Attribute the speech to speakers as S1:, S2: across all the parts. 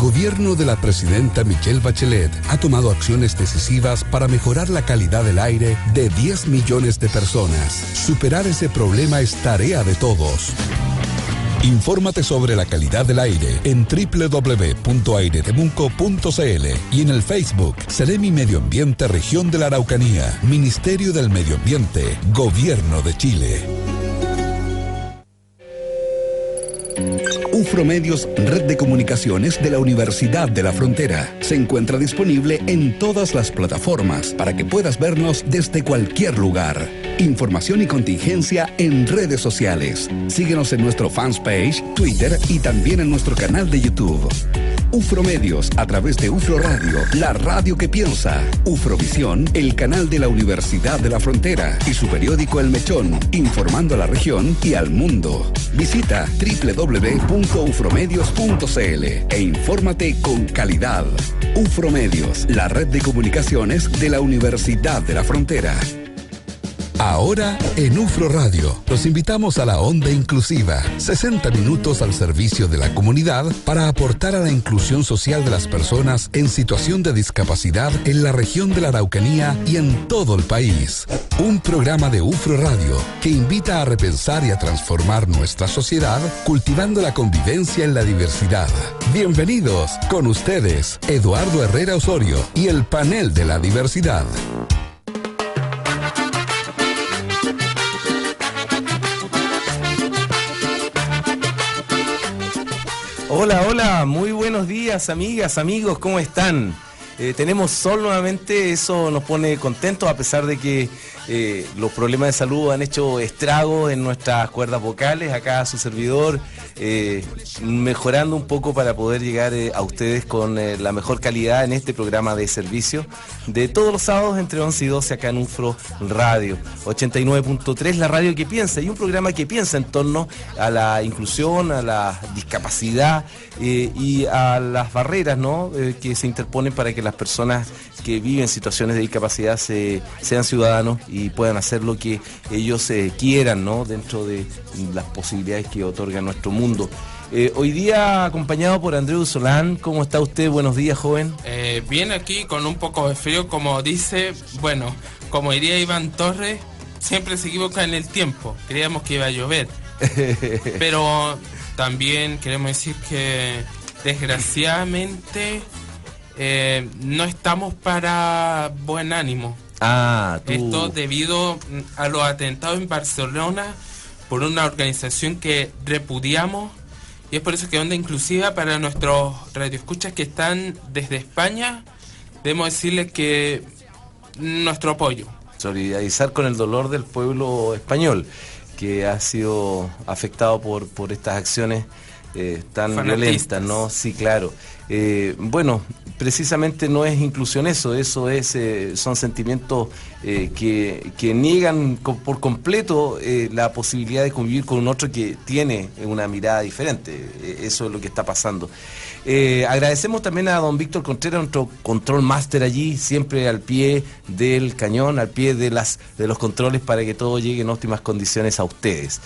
S1: gobierno de la presidenta Michelle Bachelet ha tomado acciones decisivas para mejorar la calidad del aire de 10 millones de personas. Superar ese problema es tarea de todos. Infórmate sobre la calidad del aire en www.airetemuco.cl y en el Facebook Seremi Medio Ambiente Región de la Araucanía, Ministerio del Medio Ambiente, Gobierno de Chile. UFROmedios, red de comunicaciones de la Universidad de la Frontera. Se encuentra disponible en todas las plataformas para que puedas vernos desde cualquier lugar. Información y contingencia en redes sociales. Síguenos en nuestro fanpage, Twitter y también en nuestro canal de YouTube. UFROmedios, a través de UFRO Radio, la radio que piensa. UFROvisión, el canal de la Universidad de la Frontera. Y su periódico El Mechón, informando a la región y al mundo. Visita www.ufromedios.cl e infórmate con calidad. UFROmedios, la red de comunicaciones de la Universidad de la Frontera. Ahora en UFRO Radio, los invitamos a la Onda Inclusiva, 60 minutos al servicio de la comunidad para aportar a la inclusión social de las personas en situación de discapacidad en la región de la Araucanía y en todo el país. Un programa de UFRO Radio que invita a repensar y a transformar nuestra sociedad cultivando la convivencia en la diversidad. Bienvenidos, con ustedes, Eduardo Herrera Osorio y el panel de la diversidad.
S2: Hola, hola, muy buenos días, amigas, amigos, ¿cómo están? Tenemos sol nuevamente, eso nos pone contentos a pesar de que los problemas de salud han hecho estragos en nuestras cuerdas vocales. Acá su servidor mejorando un poco para poder llegar a ustedes con la mejor calidad en este programa de servicio de todos los sábados entre 11 y 12 acá en UFRO Radio 89.3, la radio que piensa, y un programa que piensa en torno a la inclusión, a la discapacidad y a las barreras, ¿no? Que se interponen para que las personas que viven situaciones de discapacidad sean ciudadanos y puedan hacer lo que ellos quieran, ¿no? Dentro de las posibilidades que otorga nuestro mundo. Hoy día acompañado por Andreu Solán. ¿Cómo está usted? Buenos días, joven.
S3: Bien, aquí con un poco de frío, como dice, bueno, como diría Iván Torres, siempre se equivoca en el tiempo. Creíamos que iba a llover. Pero también queremos decir que desgraciadamente no estamos para buen ánimo. Esto debido a los atentados en Barcelona por una organización que repudiamos, y es por eso que Onda Inclusiva, para nuestros radioescuchas que están desde España, debemos decirles que nuestro apoyo.
S2: Solidarizar con el dolor del pueblo español que ha sido afectado por estas acciones tan violentas, ¿no? Sí, claro. Bueno, precisamente no es inclusión eso es, son sentimientos que niegan por completo la posibilidad de convivir con un otro que tiene una mirada diferente. Eso es lo que está pasando. Agradecemos también a don Víctor Contreras, nuestro control master allí, siempre al pie del cañón, al pie de los controles para que todo llegue en óptimas condiciones a ustedes.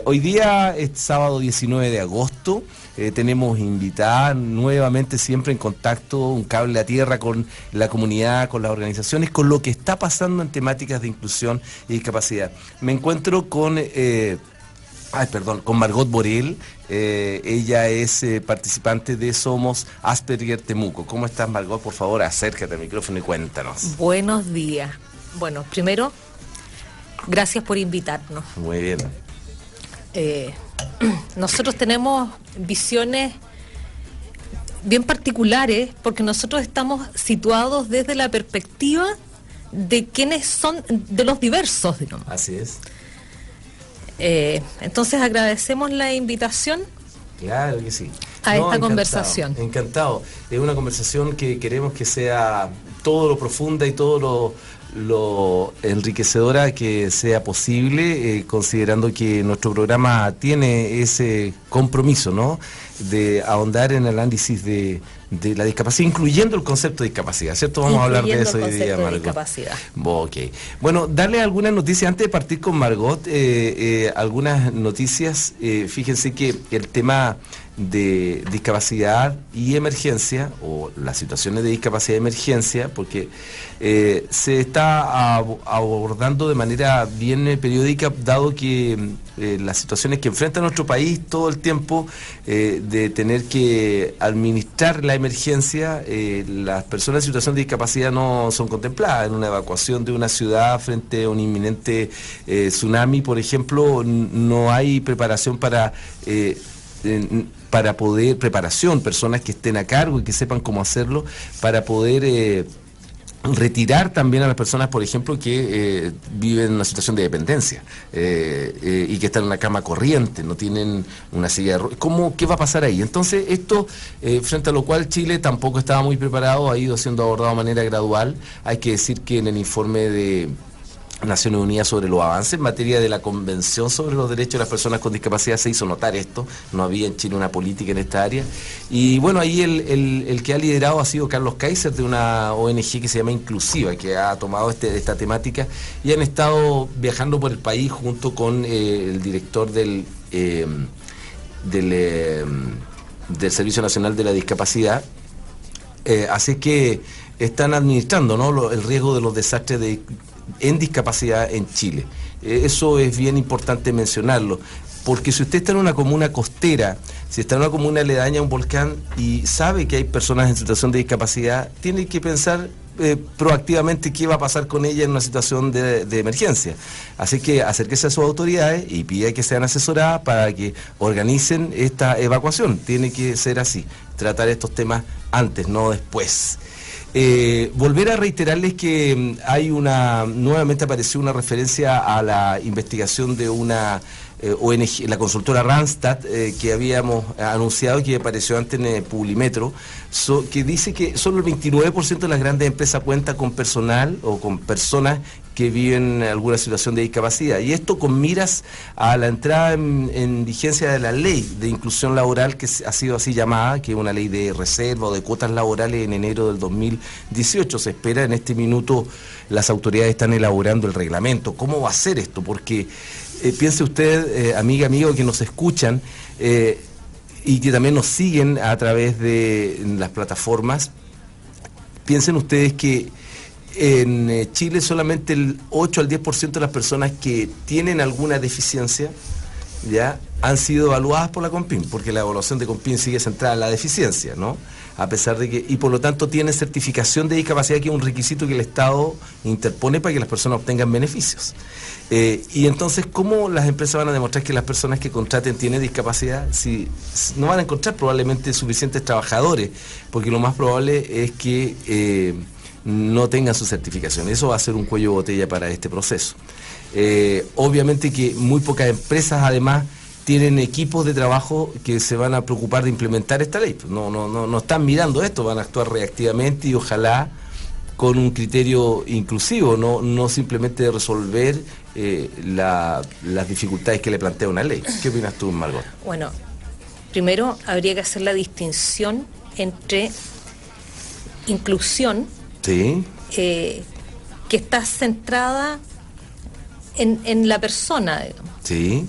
S2: Hoy día es sábado 19 de agosto. Tenemos invitada nuevamente, siempre en contacto, un cable a tierra con la comunidad, con las organizaciones, con lo que está pasando en temáticas de inclusión y discapacidad. Me encuentro con Margot Borel. Ella es participante de Somos Asperger Temuco. ¿Cómo estás, Margot? Por favor, acércate al micrófono y cuéntanos.
S4: Buenos días. Bueno, primero, gracias por invitarnos.
S2: Muy bien.
S4: Nosotros tenemos visiones bien particulares porque nosotros estamos situados desde la perspectiva de quienes son, de los diversos, digamos.
S2: Así es.
S4: Entonces agradecemos la invitación.
S2: Claro que sí.
S4: A esta conversación.
S2: Encantado. Es una conversación que queremos que sea todo lo profunda y todo lo enriquecedora que sea posible, considerando que nuestro programa tiene ese compromiso, ¿no?, de ahondar en el análisis de la discapacidad, incluyendo el concepto de discapacidad, ¿cierto? Vamos a hablar de eso hoy día, Margot.
S4: Discapacidad.
S2: Ok. Bueno, darle algunas noticias, antes de partir con Margot, algunas noticias. Fíjense que el tema de discapacidad y emergencia, o las situaciones de discapacidad y emergencia, porque se está abordando de manera bien periódica, dado que las situaciones que enfrenta nuestro país todo el tiempo, de tener que administrar la emergencia, las personas en situación de discapacidad no son contempladas. En una evacuación de una ciudad frente a un inminente tsunami, por ejemplo, no hay preparación para preparación, personas que estén a cargo y que sepan cómo hacerlo, para poder retirar también a las personas, por ejemplo, que viven en una situación de dependencia y que están en una cama corriente, no tienen una silla de ruedas. ¿Qué va a pasar ahí? Entonces, esto, frente a lo cual Chile tampoco estaba muy preparado, ha ido siendo abordado de manera gradual. Hay que decir que en el informe de Naciones Unidas sobre los avances en materia de la Convención sobre los Derechos de las Personas con Discapacidad se hizo notar esto. No había en Chile una política en esta área, y bueno, ahí el que ha liderado ha sido Carlos Kaiser, de una ONG que se llama Inclusiva, que ha tomado esta temática, y han estado viajando por el país junto con el director del Servicio Nacional de la Discapacidad. Así que están administrando, ¿no?, el riesgo de los desastres en discapacidad en Chile. Eso es bien importante mencionarlo, porque si usted está en una comuna costera, si está en una comuna aledaña a un volcán y sabe que hay personas en situación de discapacidad, tiene que pensar proactivamente qué va a pasar con ella en una situación de emergencia. Así que acérquese a sus autoridades y pida que sean asesoradas para que organicen esta evacuación. Tiene que ser así, tratar estos temas antes, no después. Volver a reiterarles que nuevamente apareció una referencia a la investigación de una ONG, la consultora Randstad, que habíamos anunciado, que apareció antes en Publimetro, que dice que solo el 29% de las grandes empresas cuenta con personal o con personas que viven en alguna situación de discapacidad. Y esto con miras a la entrada en vigencia de la ley de inclusión laboral, que ha sido así llamada, que es una ley de reserva o de cuotas laborales, en enero del 2018. Se espera, en este minuto las autoridades están elaborando el reglamento. ¿Cómo va a ser esto? Porque piense usted, amigo, que nos escuchan y que también nos siguen a través de las plataformas, piensen ustedes que en Chile solamente el 8 al 10% de las personas que tienen alguna deficiencia ya han sido evaluadas por la CONPIN, porque la evaluación de CONPIN sigue centrada en la deficiencia, ¿no? A pesar de que, y por lo tanto tiene certificación de discapacidad, que es un requisito que el Estado interpone para que las personas obtengan beneficios. Y entonces, ¿cómo las empresas van a demostrar que las personas que contraten tienen discapacidad si no van a encontrar probablemente suficientes trabajadores? Porque lo más probable es que no tengan su certificación. Eso va a ser un cuello de botella para este proceso. Obviamente que muy pocas empresas además tienen equipos de trabajo que se van a preocupar de implementar esta ley. No están mirando esto, van a actuar reactivamente y ojalá con un criterio inclusivo, no simplemente resolver las dificultades que le plantea una ley. ¿Qué opinas tú, Margot?
S4: Bueno, primero habría que hacer la distinción entre inclusión,
S2: sí,
S4: que está centrada en la persona, digamos,
S2: sí,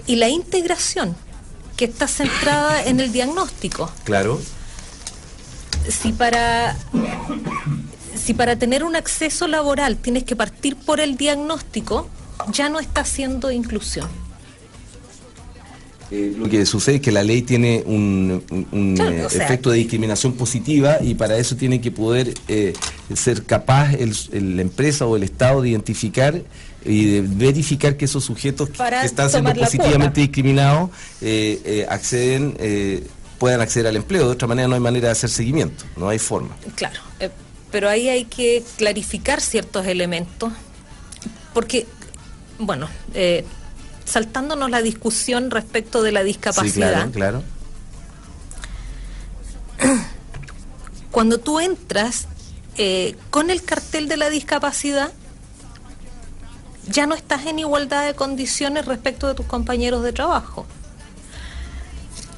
S4: y la integración, que está centrada en el diagnóstico.
S2: Claro.
S4: Si para tener un acceso laboral tienes que partir por el diagnóstico, ya no está haciendo inclusión.
S2: Lo que sucede es que la ley tiene un
S4: claro,
S2: efecto de discriminación positiva, y para eso tiene que poder ser capaz la empresa o el Estado de identificar y de verificar que esos sujetos que están siendo positivamente discriminados puedan acceder al empleo. De otra manera no hay manera de hacer seguimiento, no hay forma.
S4: Claro, pero ahí hay que clarificar ciertos elementos, porque, bueno, saltándonos la discusión respecto de la discapacidad.
S2: Sí, claro.
S4: Cuando tú entras con el cartel de la discapacidad, ya no estás en igualdad de condiciones respecto de tus compañeros de trabajo.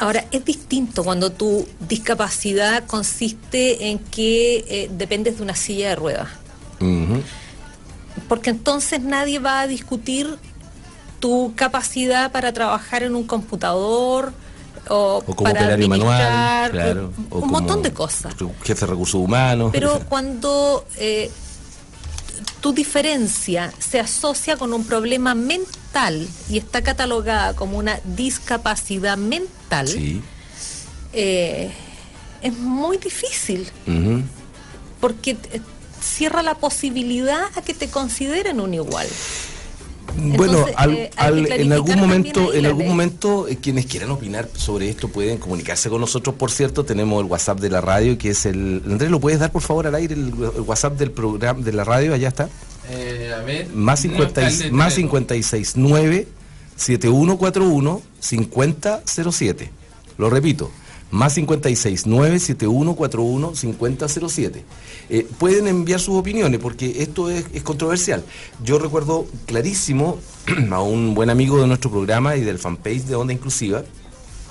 S4: Ahora, es distinto cuando tu discapacidad consiste en que dependes de una silla de ruedas.
S2: Uh-huh.
S4: Porque entonces nadie va a discutir tu capacidad para trabajar en un computador
S2: O como
S4: para
S2: operario manual,
S4: administrar,
S2: claro, o
S4: un
S2: como
S4: montón de cosas.
S2: Jefe de recursos humanos.
S4: Pero cuando tu diferencia se asocia con un problema mental y está catalogada como una discapacidad mental,
S2: Sí.
S4: Es muy difícil,
S2: Ujú.
S4: porque cierra la posibilidad a que te consideren un igual.
S2: Bueno,
S4: Entonces, hay que
S2: en
S4: clarificar
S2: algún
S4: también
S2: momento,
S4: ahí
S2: en
S4: la
S2: algún
S4: ley.
S2: momento quienes quieran opinar sobre esto pueden comunicarse con nosotros. Por cierto, tenemos el WhatsApp de la radio, que es el... Andrés, ¿lo puedes dar por favor al aire, el WhatsApp del programa de la radio? Allá está.
S3: A ver.
S2: Más
S3: no está el
S2: 569 7141 5007. Lo repito, más 569 7141 5007. Pueden enviar sus opiniones porque esto es controversial. Yo recuerdo clarísimo a un buen amigo de nuestro programa y del fanpage de Onda Inclusiva,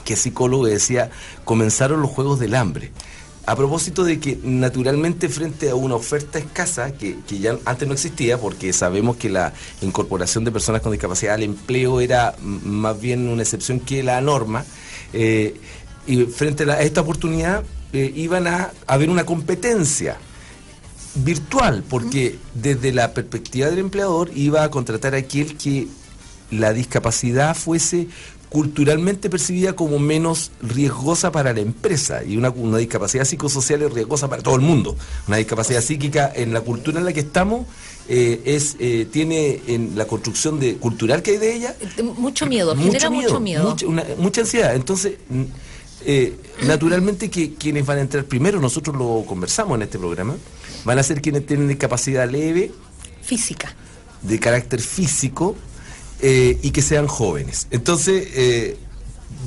S2: que es psicólogo, y decía: comenzaron los Juegos del Hambre. A propósito de que naturalmente frente a una oferta escasa, que ya antes no existía, porque sabemos que la incorporación de personas con discapacidad al empleo era más bien una excepción que la norma, y frente a esta oportunidad iban a haber una competencia virtual, porque desde la perspectiva del empleador iba a contratar a aquel que la discapacidad fuese culturalmente percibida como menos riesgosa para la empresa, y una discapacidad psicosocial es riesgosa para todo el mundo. Una discapacidad psíquica, en la cultura en la que estamos, tiene en la construcción cultural que hay de ella
S4: Mucho miedo, genera mucho miedo.
S2: mucha ansiedad. Entonces, naturalmente que quienes van a entrar primero, nosotros lo conversamos en este programa, van a ser quienes tienen discapacidad leve,
S4: Física.
S2: de carácter físico, y que sean jóvenes. Entonces,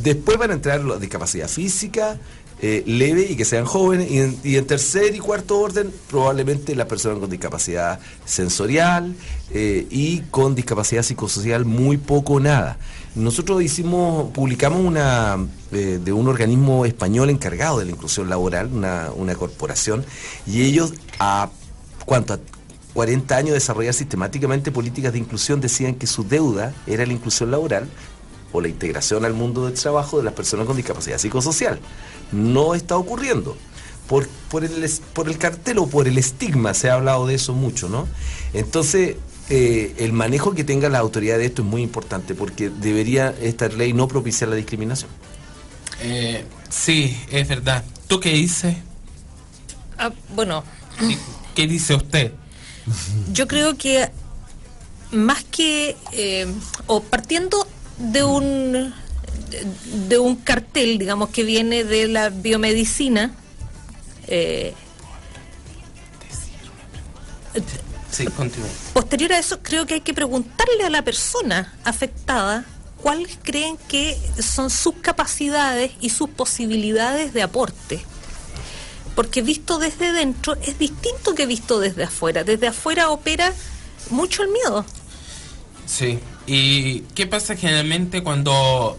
S2: después van a entrar la discapacidad física, leve y que sean jóvenes, y en tercer y cuarto orden probablemente las personas con discapacidad sensorial y con discapacidad psicosocial muy poco o nada. Nosotros publicamos de un organismo español encargado de la inclusión laboral, una corporación, y ellos a 40 años de desarrollar sistemáticamente políticas de inclusión decían que su deuda era la inclusión laboral o la integración al mundo del trabajo de las personas con discapacidad psicosocial. No está ocurriendo. Por el cartel o por el estigma se ha hablado de eso mucho, ¿no? Entonces, el manejo que tenga la autoridad de esto es muy importante, porque debería esta ley no propiciar la discriminación.
S3: Sí, es verdad. ¿Tú qué dices?
S4: Bueno,
S3: ¿Qué dice usted?
S4: yo creo que más que o partiendo de un cartel, digamos, que viene de la biomedicina,
S3: Sí, continúa.
S4: posterior a eso, creo que hay que preguntarle a la persona afectada cuáles creen que son sus capacidades y sus posibilidades de aporte. Porque visto desde dentro es distinto que visto desde afuera. Desde afuera opera mucho el miedo.
S3: Sí. ¿Y qué pasa generalmente cuando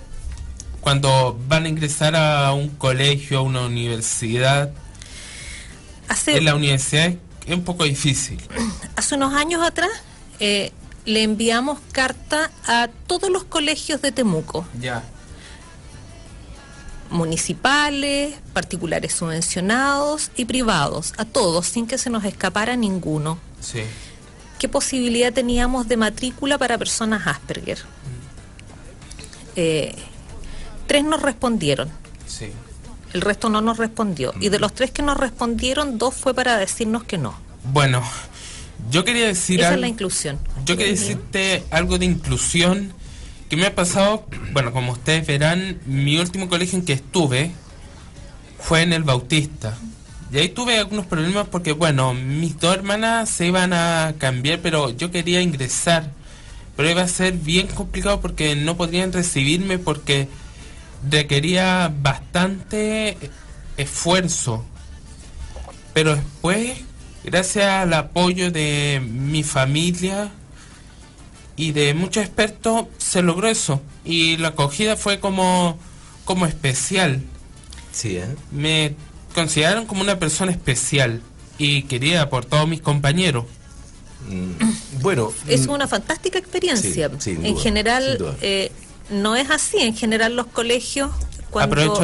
S3: van a ingresar a un colegio, a una universidad? En la universidad es un poco difícil.
S4: Hace unos años atrás le enviamos carta a todos los colegios de Temuco.
S3: Ya.
S4: Municipales, particulares subvencionados y privados, a todos, sin que se nos escapara ninguno.
S3: Sí.
S4: ¿Qué posibilidad teníamos de matrícula para personas Asperger? 3 nos respondieron,
S3: Sí.
S4: el resto no nos respondió. Y de los 3 que nos respondieron, 2 fue para decirnos que no.
S3: Bueno, yo quería decir
S4: Esa es
S3: algo.
S4: la inclusión.
S3: Yo quería decirte algo de inclusión que me ha pasado. Bueno, como ustedes verán, mi último colegio en que estuve fue en el Bautista. Y ahí tuve algunos problemas porque, bueno, mis 2 hermanas se iban a cambiar, pero yo quería ingresar. Pero iba a ser bien complicado porque no podrían recibirme porque requería bastante esfuerzo. Pero después, gracias al apoyo de mi familia y de muchos expertos, se logró eso. Y la acogida fue como especial.
S2: Sí, ¿eh?
S3: Me consideraron como una persona especial y querida por todos mis compañeros.
S2: Bueno,
S4: Es una fantástica experiencia.
S2: Sí, sin
S4: En
S2: duda,
S4: general,
S2: sin duda.
S4: no es así. En general, los colegios, cuando...
S3: Aprovecho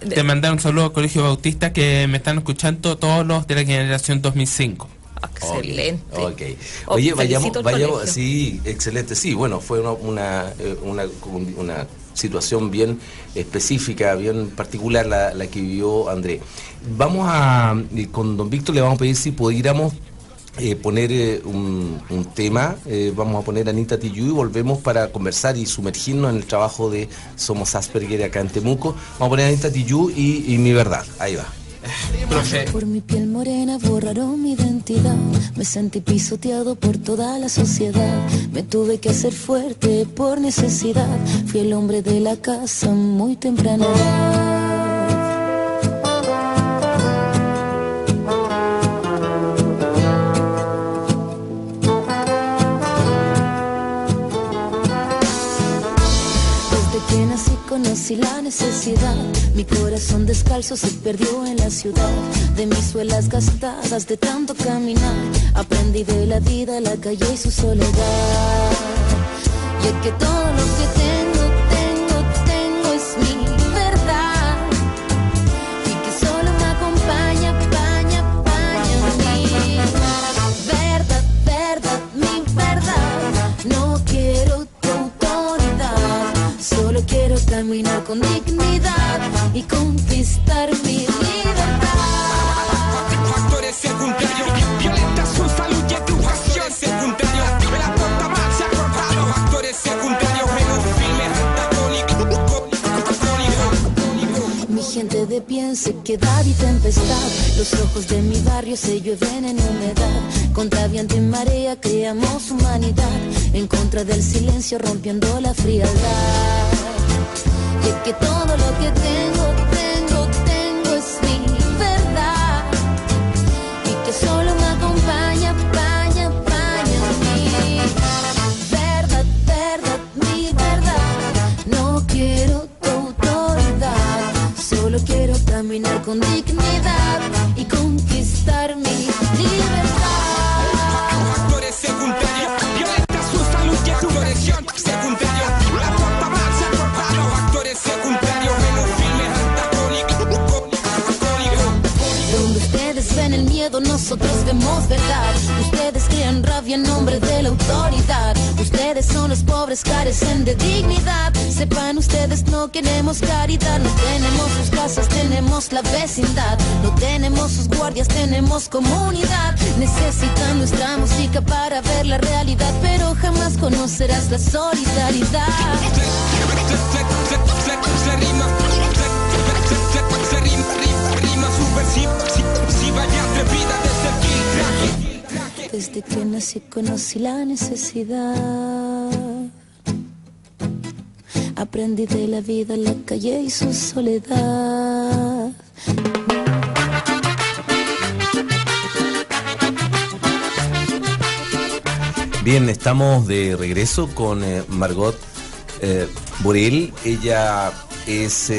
S3: de mandar un saludo al Colegio Bautista, que me están escuchando todos los de la generación 2005.
S4: Excelente.
S2: Okay. Oye, vayamos,
S4: colegio.
S2: sí, excelente. Sí, bueno, fue una situación bien específica, bien particular la que vivió André. Vamos con don Víctor le vamos a pedir si pudiéramos poner un tema. Vamos a poner a Anita Tijoux y volvemos para conversar y sumergirnos en el trabajo de Somos Asperger acá en Temuco. Vamos a poner a Anita Tijoux y Mi Verdad. Ahí va.
S3: Profe.
S5: Por mi piel morena borraron mi identidad. Me sentí pisoteado por toda la sociedad. Me tuve que hacer fuerte por necesidad. Fui el hombre de la casa muy temprana edad. Que nací conocí la necesidad. Mi corazón descalzo se perdió en la ciudad. De mis suelas gastadas de tanto caminar, aprendí de la vida, la calle y su soledad. Y es que todo lo que tengo es mi verdad. Y que solo me acompaña mi verdad, mi verdad. No quiero solo quiero caminar con dignidad y conquistar mi libertad.
S6: Factores secundarios, violenta su salud y educación secundario. La puerta más se ha cortado. Factores secundarios en un filme antagónico.
S5: Mi gente de pie en sequedad y tempestad. Los ojos de mi barrio se llueven en humedad. Contra viento y marea creamos humanidad. En contra del silencio rompiendo la frialdad. Y es que todo lo que tengo es mi verdad. Y que solo me acompaña mi verdad. No quiero tu autoridad. Solo quiero caminar con dignidad y conquistar mi libertad.
S6: Factores secundarios, violenta su salud y educación secundario. La puerta más se ha cortado. Factores secundarios en un filme antagónico.
S5: Donde ustedes ven el miedo, nosotros vemos verdad. Ustedes crean rabia en nombre de la autoridad. Ustedes son los pobres, carecen de dignidad. Sepan ustedes, no queremos caridad. No tenemos sus casas, tenemos la vecindad. No tenemos sus guardias, tenemos comunidad. Necesitan nuestra música para ver la realidad, pero jamás conocerás la solidaridad.
S6: Rima subversiva y atrevida desde el filtraje.
S5: Desde que nací conocí la necesidad. Aprendí de la vida, la calle y su soledad.
S2: Bien, estamos de regreso con Margot Borel. Ella es...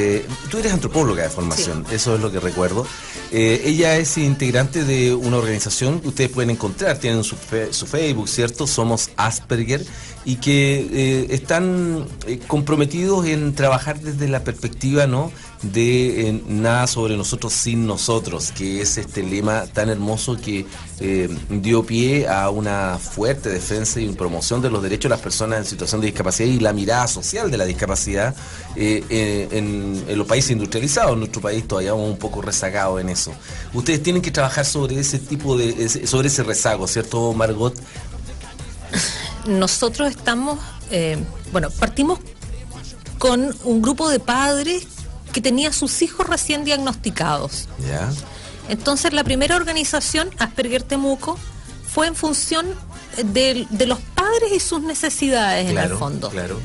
S2: tú eres antropóloga de formación, sí. Eso es lo que recuerdo. Ella es integrante de una organización que ustedes pueden encontrar, tienen su Facebook, ¿cierto? Somos Asperger, y que están comprometidos en trabajar desde la perspectiva, ¿no?, de nada sobre nosotros sin nosotros, que es este lema tan hermoso que dio pie a una fuerte defensa y promoción de los derechos de las personas en situación de discapacidad y la mirada social de la discapacidad en los países industrializados. En nuestro país todavía vamos un poco rezagados en eso. Ustedes tienen que trabajar sobre ese tipo sobre ese rezago, ¿cierto, Margot?
S4: Nosotros estamos, partimos con un grupo de padres que tenía sus hijos recién diagnosticados.
S2: ¿Ya?
S4: Entonces la primera organización, Asperger Temuco, fue en función de los padres y sus necesidades, claro, en el fondo.
S2: Claro.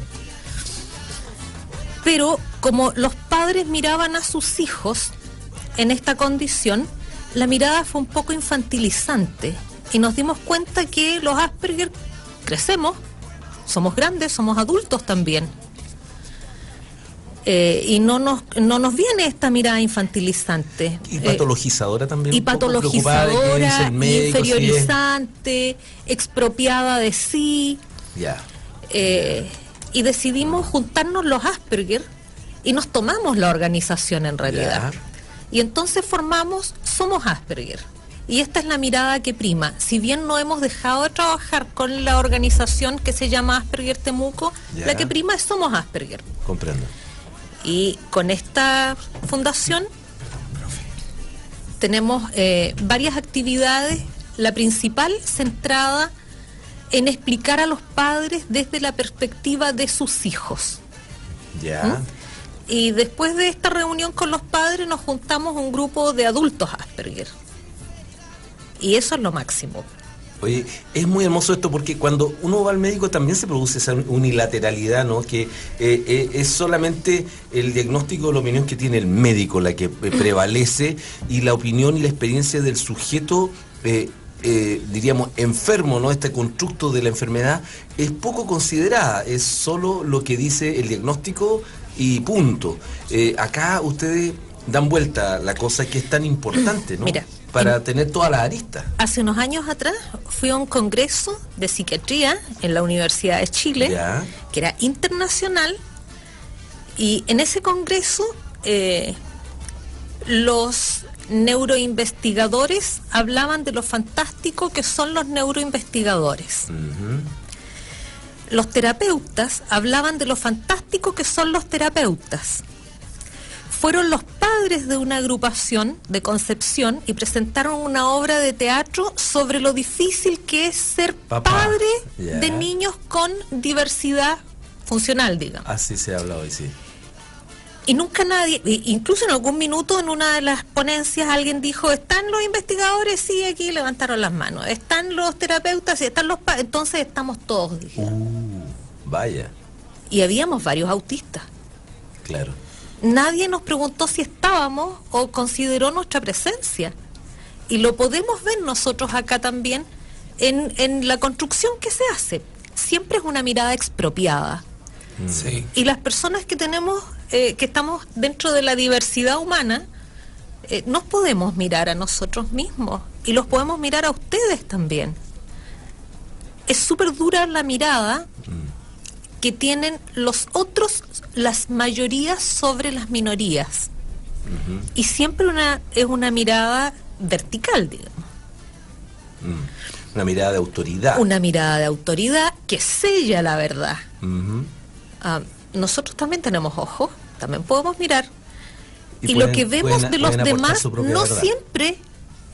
S4: Pero como los padres miraban a sus hijos en esta condición, la mirada fue un poco infantilizante y nos dimos cuenta que los Asperger crecemos, somos grandes, somos adultos también. Y no nos viene esta mirada infantilizante.
S2: Y patologizadora también.
S4: Y patologizadora, inferiorizante, expropiada de sí.
S2: Ya.
S4: Y decidimos juntarnos los Asperger y nos tomamos la organización en realidad.
S2: Ya.
S4: Y entonces formamos Somos Asperger. Y esta es la mirada que prima. Si bien no hemos dejado de trabajar con la organización que se llama Asperger Temuco,
S2: Ya.
S4: la que prima es Somos Asperger.
S2: Comprendo.
S4: Y con esta fundación tenemos varias actividades, la principal centrada en explicar a los padres desde la perspectiva de sus hijos.
S2: Ya.
S4: Y después de esta reunión con los padres nos juntamos un grupo de adultos Asperger. Y eso es lo máximo.
S2: Oye, es muy hermoso esto porque cuando uno va al médico también se produce esa unilateralidad, ¿no? Que es solamente el diagnóstico o la opinión que tiene el médico la que prevalece, y la opinión y la experiencia del sujeto, diríamos, enfermo, ¿no? Este constructo de la enfermedad es poco considerada, es solo lo que dice el diagnóstico y punto. Acá ustedes dan vuelta la cosa que es tan importante, ¿no?
S4: Mira,
S2: para tener todas las aristas.
S4: Hace unos años atrás fui a un congreso de psiquiatría en la Universidad de Chile,
S2: Ya.
S4: que era internacional, y en ese congreso los neuroinvestigadores hablaban de lo fantástico que son los neuroinvestigadores. Los terapeutas hablaban de lo fantástico que son los terapeutas. Fueron los padres de una agrupación de Concepción y presentaron una obra de teatro sobre lo difícil que es ser
S2: Papá.
S4: padre
S2: Ya.
S4: de niños con diversidad funcional, digamos.
S2: Así se ha hablado hoy, sí.
S4: Y nunca nadie, incluso en algún minuto en una de las ponencias alguien dijo, ¿están los investigadores? Sí, aquí levantaron las manos. ¿Están los terapeutas? Sí, están los padres. Entonces estamos todos, dije.
S2: Vaya,
S4: Y habíamos varios autistas.
S2: claro.
S4: Nadie nos preguntó si estábamos o consideró nuestra presencia. Y lo podemos ver nosotros acá también en la construcción que se hace. Siempre es una mirada expropiada.
S3: Sí.
S4: Y las personas que tenemos, que estamos dentro de la diversidad humana, nos podemos mirar a nosotros mismos y los podemos mirar a ustedes también. Es súper dura la mirada que tienen los otros, las mayorías sobre las minorías. Y siempre es una mirada vertical, digamos.
S2: Una mirada de autoridad.
S4: Una mirada de autoridad que sella la verdad.
S2: Ujú.
S4: Nosotros también tenemos ojos, también podemos mirar.
S2: Y
S4: Y lo
S2: pueden-
S4: que vemos
S2: pueden-
S4: de los
S2: pueden aportar
S4: demás
S2: su propia
S4: no
S2: verdad.
S4: siempre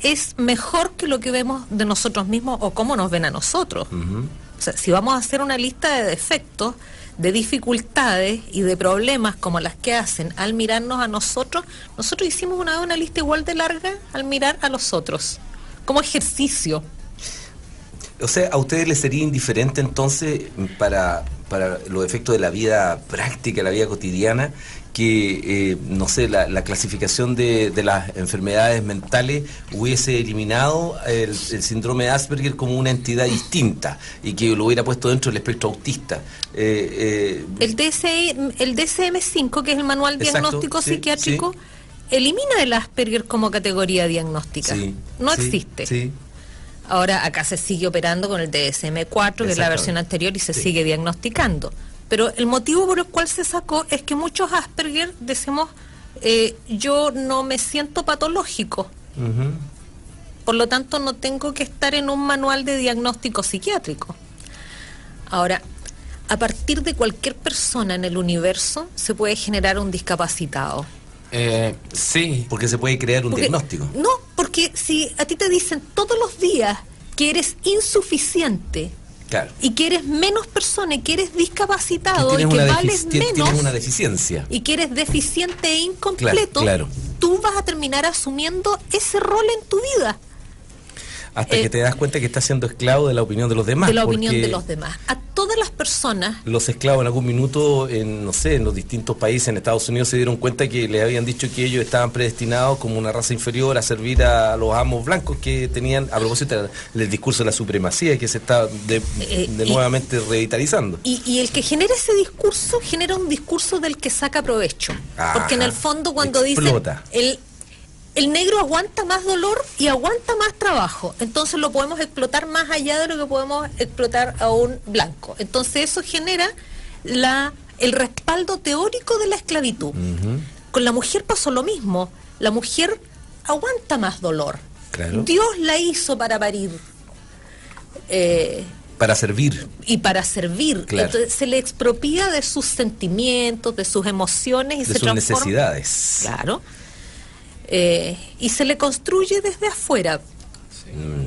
S4: es mejor que lo que vemos de nosotros mismos o cómo nos ven a nosotros. O sea, si vamos a hacer una lista de defectos, de dificultades y de problemas como las que hacen al mirarnos a nosotros, nosotros hicimos una vez una lista igual de larga al mirar a los otros, como ejercicio.
S2: O sea, ¿a ustedes les sería indiferente entonces para los efectos de la vida práctica, la vida cotidiana, que, no sé, la clasificación de las enfermedades mentales hubiese eliminado el síndrome de Asperger como una entidad distinta y que lo hubiera puesto dentro del espectro autista?
S4: El DSM-5, que es el Manual
S2: Exacto,
S4: Diagnóstico
S2: sí,
S4: Psiquiátrico, elimina el Asperger como categoría diagnóstica.
S2: Sí,
S4: No
S2: sí,
S4: existe.
S2: Sí.
S4: Ahora acá se sigue operando con el DSM-4, que es la versión anterior, y se
S2: Sí.
S4: sigue diagnosticando. Pero el motivo por el cual se sacó es que muchos Asperger decimos, yo no me siento patológico,
S2: Ujú.
S4: por lo tanto no tengo que estar en un manual de diagnóstico psiquiátrico. Ahora, a partir de cualquier persona en el universo se puede generar un discapacitado.
S3: Sí.
S2: Porque se puede crear un
S4: Porque-
S2: diagnóstico.
S4: No, porque si a ti te dicen todos los días que eres insuficiente
S2: Claro.
S4: y que eres menos persona y que eres
S2: Que
S4: discapacitado y
S2: tienes
S4: que
S2: una
S4: vales
S2: tienes
S4: menos
S2: una deficiencia.
S4: y que eres deficiente e incompleto,
S2: Claro.
S4: tú vas a terminar asumiendo ese rol en tu vida,
S2: Hasta que te das cuenta que estás siendo esclavo de la opinión de los demás.
S4: de la opinión
S2: porque
S4: de los demás. A todas las personas,
S2: los esclavos en algún minuto, no sé, en los distintos países, en Estados Unidos, se dieron cuenta que les habían dicho que ellos estaban predestinados como una raza inferior a servir a los amos blancos que tenían, a propósito del discurso de la supremacía que se está de
S4: y-
S2: nuevamente revitalizando.
S4: y el que genera ese discurso, genera un discurso del que saca provecho.
S2: Ajá.
S4: Porque en el fondo cuando
S2: Explota.
S4: dicen, el negro aguanta más dolor y aguanta más trabajo, entonces lo podemos explotar más allá de lo que podemos explotar a un blanco. Entonces eso genera la el respaldo teórico de la esclavitud. Con la mujer pasó lo mismo. La mujer aguanta más dolor.
S2: Claro.
S4: Dios la hizo para parir.
S2: Para servir.
S4: Y para servir.
S2: Claro.
S4: Entonces se le expropia de sus sentimientos, de sus emociones y
S2: De
S4: se
S2: sus
S4: transforma.
S2: necesidades.
S4: Claro. Y se le construye desde afuera.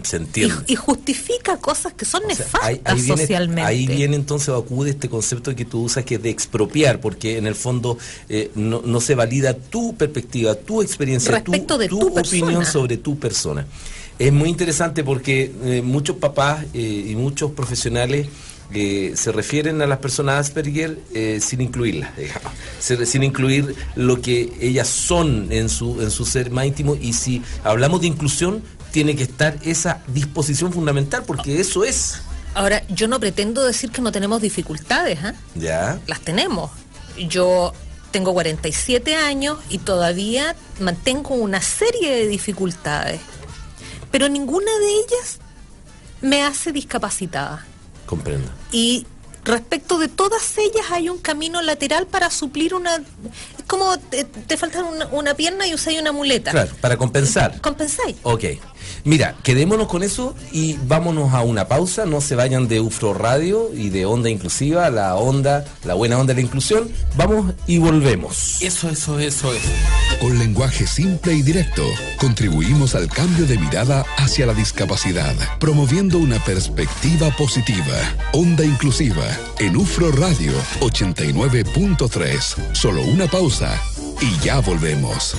S2: Se entiende.
S4: Y justifica cosas que son
S2: O sea,
S4: nefastas socialmente.
S2: ahí viene entonces o acude este concepto que tú usas, que es de expropiar, porque en el fondo no se valida tu perspectiva, tu experiencia,
S4: Respecto de tu
S2: opinión
S4: persona.
S2: sobre tu persona. Es muy interesante porque muchos papás y muchos profesionales se refieren a las personas Asperger sin incluirlas, digamos, sin incluir lo que ellas son en su ser más íntimo. Y si hablamos de inclusión, tiene que estar esa disposición fundamental, porque eso es.
S4: Ahora, yo no pretendo decir que no tenemos dificultades, ¿eh?
S2: Ya.
S4: Las tenemos. Yo tengo 47 años y todavía mantengo una serie de dificultades, pero ninguna de ellas me hace discapacitada.
S2: Comprendo.
S4: Y respecto de todas ellas hay un camino lateral para suplir una... Es como te falta una pierna y usáis una muleta.
S2: Claro, para compensar.
S4: Compensáis.
S2: Ok. Mira, quedémonos con eso y vámonos a una pausa. No se vayan de UFRO Radio y de Onda Inclusiva, la buena onda de la inclusión. Vamos y volvemos.
S3: Eso.
S1: Con lenguaje simple y directo, contribuimos al cambio de mirada hacia la discapacidad, promoviendo una perspectiva positiva. Onda Inclusiva, en UFRO Radio 89.3. Solo una pausa y ya volvemos.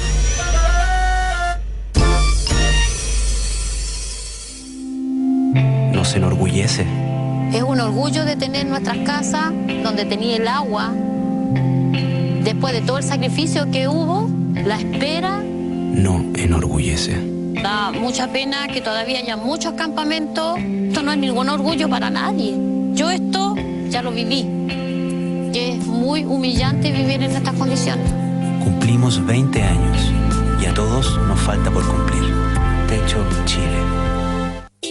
S7: Nos enorgullece.
S8: Es un orgullo de tener nuestras casas donde tenía el agua. Después de todo el sacrificio que hubo, la espera.
S7: No enorgullece.
S8: Da mucha pena que todavía haya muchos campamentos. Esto no es ningún orgullo para nadie. Yo esto ya lo viví. Que es muy humillante vivir en estas condiciones.
S7: Cumplimos 20 años y a todos nos falta por cumplir. Techo Chile.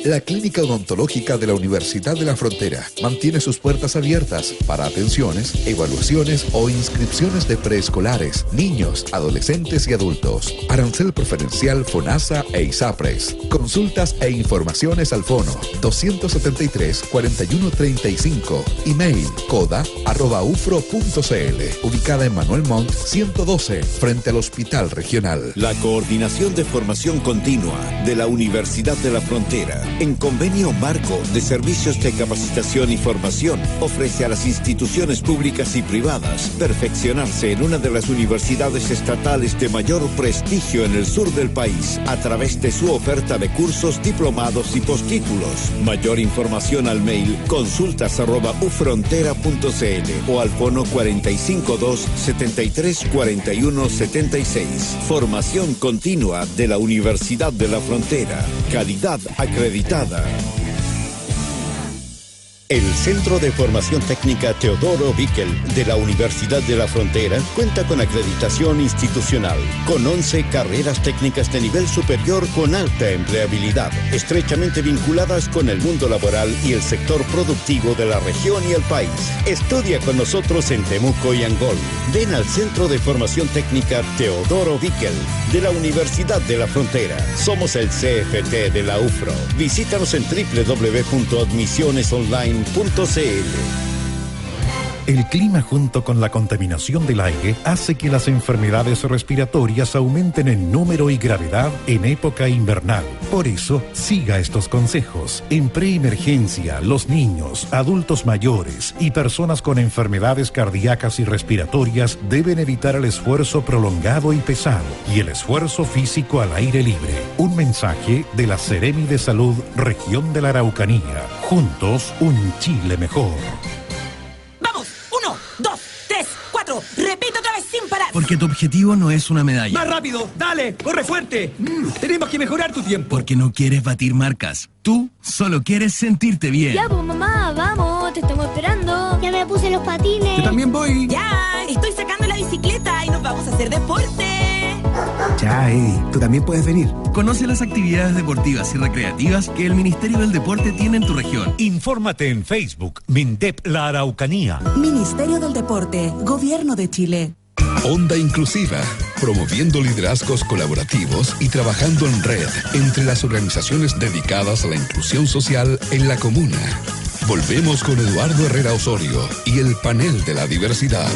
S1: La Clínica Odontológica de la Universidad de la Frontera mantiene sus puertas abiertas para atenciones, evaluaciones o inscripciones de preescolares, niños, adolescentes y adultos. Arancel preferencial FONASA e ISAPRES. Consultas e informaciones al fono 273-4135. Email coda@ufro.cl. Ubicada en Manuel Montt 112, frente al Hospital Regional.
S9: La Coordinación de Formación Continua de la Universidad de la Frontera, en convenio marco de servicios de capacitación y formación, ofrece a las instituciones públicas y privadas perfeccionarse en una de las universidades estatales de mayor prestigio en el sur del país a través de su oferta de cursos, diplomados y postítulos. Mayor información al mail consultas@ufrontera.cl o al fono 452-734176. Formación continua de la Universidad de la Frontera. Calidad acreditada. El Centro de Formación Técnica Teodoro Bickel de la Universidad de la Frontera cuenta con acreditación institucional, con 11 carreras técnicas de nivel superior con alta empleabilidad, estrechamente vinculadas con el mundo laboral y el sector productivo de la región y el país. Estudia con nosotros en Temuco y Angol. Ven al Centro de Formación Técnica Teodoro Bickel de la Universidad de la Frontera. Somos el CFT de la UFRO. Visítanos en www.admisionesonline.cl.
S10: El clima junto con la contaminación del aire hace que las enfermedades respiratorias aumenten en número y gravedad en época invernal. Por eso, siga estos consejos. En preemergencia, los niños, adultos mayores y personas con enfermedades cardíacas y respiratorias deben evitar el esfuerzo prolongado y pesado y el esfuerzo físico al aire libre. Un mensaje de la Seremi de Salud, Región de la Araucanía. Juntos, un Chile mejor.
S11: ¡Vamos! 1, 2, 3, 4. Repite otra vez sin parar.
S12: Porque tu objetivo no es una medalla.
S11: ¡Más rápido! ¡Dale! ¡Corre fuerte! Tenemos que mejorar tu tiempo.
S12: Porque no quieres batir marcas. Tú solo quieres sentirte bien.
S13: Ya, pues mamá, vamos, te estamos esperando. Ya me puse los patines.
S11: Yo también voy.
S14: Ya, estoy sacando la bicicleta y nos vamos a hacer deporte. Ya, Eddie, tú también puedes venir.
S12: Conoce las actividades deportivas y recreativas que el Ministerio del Deporte tiene en tu región.
S10: Infórmate en Facebook, Mindep La Araucanía.
S11: Ministerio del Deporte, Gobierno de Chile.
S1: Onda Inclusiva, promoviendo liderazgos colaborativos y trabajando en red entre las organizaciones dedicadas a la inclusión social en la comuna. Volvemos con Eduardo Herrera Osorio y el panel de la diversidad.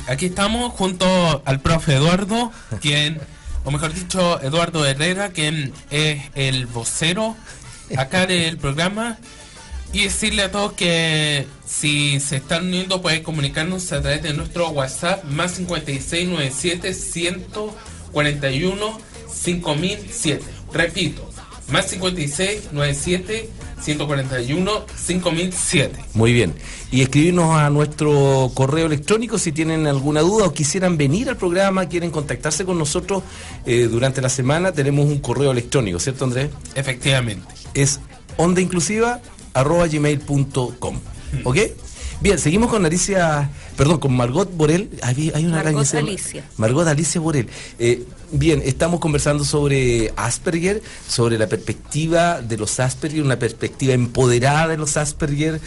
S3: Aquí estamos junto al profe Eduardo, o mejor dicho, Eduardo Herrera, quien es el vocero acá del programa, y decirle a todos que si se están uniendo pueden comunicarnos a través de nuestro WhatsApp más 5697 141 5007. Repito, más 5697 141 5007.
S2: Muy bien. Y escribirnos a nuestro correo electrónico si tienen alguna duda o quisieran venir al programa, quieren contactarse con nosotros durante la semana. Tenemos un correo electrónico, ¿cierto, Andrés?
S3: Efectivamente.
S2: Es ondainclusiva@gmail.com. ¿Ok? Bien, seguimos con con Margot Borel. Hay una
S4: Margot Alicia.
S2: Margot Alicia Borel. Bien, estamos conversando sobre Asperger, sobre la perspectiva de los Asperger, una perspectiva empoderada de los Asperger,